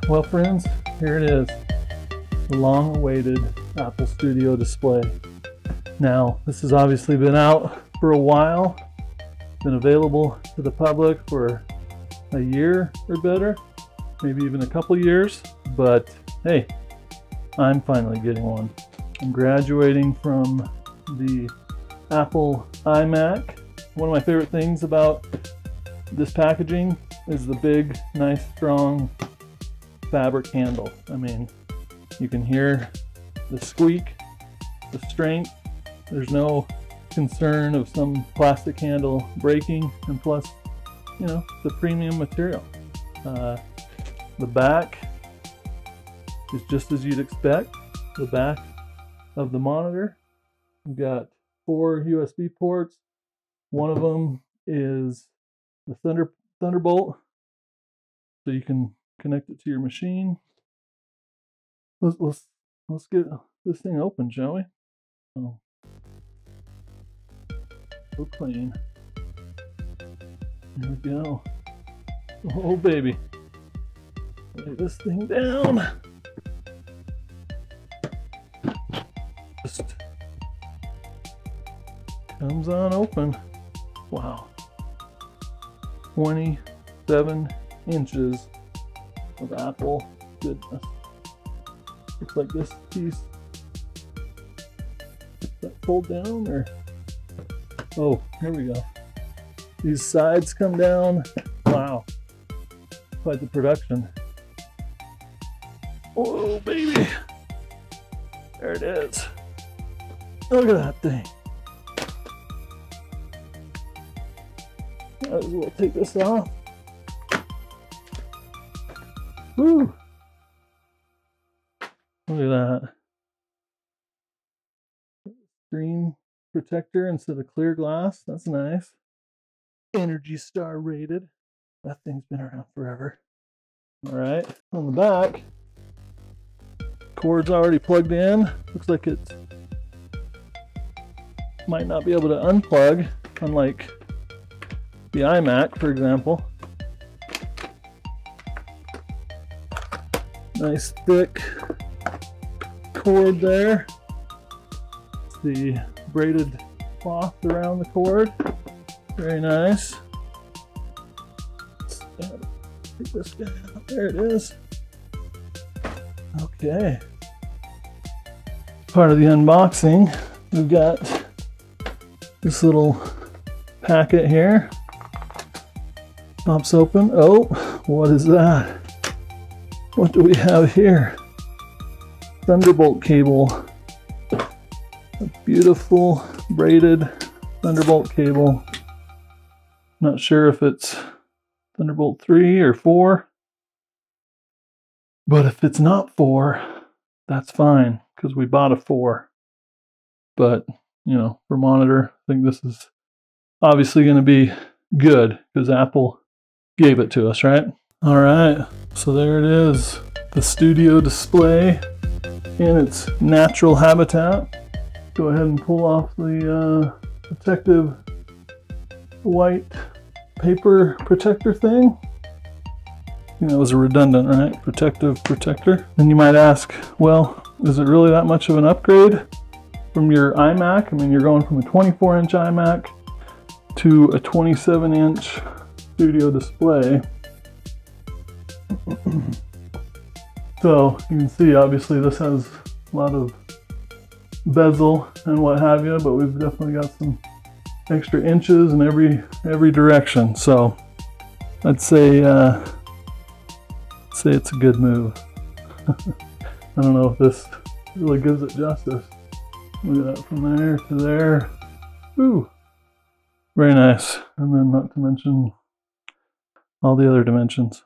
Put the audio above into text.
Well friends, here it is, the long-awaited Apple Studio display. Now, this has obviously been out for a while, been available to the public for a year or better, maybe even a couple years, but hey, I'm finally getting one. I'm graduating from the Apple iMac. One of my favorite things about this packaging is the big, nice, strong fabric handle. I mean, you can hear the squeak, the strength. There's no concern of some plastic handle breaking, and plus, you know, the premium material. The back is just as you'd expect. The back of the monitor, we've got 4 USB ports. One of them is the Thunderbolt, so you can connect it to your machine. Let's get this thing open, shall we? Oh, so clean. Here we go. Oh baby, lay this thing down. Just comes on open. Wow, 27 inches of Apple goodness. Looks like this piece, does that fold down, or oh, here we go. These sides come down. Wow, quite the production. Oh baby, there it is. Look at that thing. Might as well take this off. Woo! Look at that. Screen protector instead of clear glass. That's nice. Energy Star rated. That thing's been around forever. Alright, on the back, cord's already plugged in. Looks like it might not be able to unplug, unlike the iMac, for example. Nice thick cord there. The braided cloth around the cord. Very nice. Take this guy out. There it is. Okay. Part of the unboxing, we've got this little packet here. Pops open. Oh, what is that? What do we have here? Thunderbolt cable. A beautiful braided Thunderbolt cable. Not sure if it's Thunderbolt 3 or 4. But if it's not 4, that's fine, because we bought a 4. But, you know, for monitor, I think this is obviously going to be good, because Apple gave it to us, right? All right, so there it is, the Studio display in its natural habitat. Go ahead and pull off the protective white paper protector thing. I think that was a redundant, right? Protective protector. And you might ask, well, is it really that much of an upgrade from your iMac? I mean, you're going from a 24-inch iMac to a 27-inch Studio display. So you can see, obviously this has a lot of bezel and what have you, but we've definitely got some extra inches in every direction. So I'd say it's a good move. I don't know if this really gives it justice. Look at that, from there to there. Ooh, very nice. And then not to mention all the other dimensions.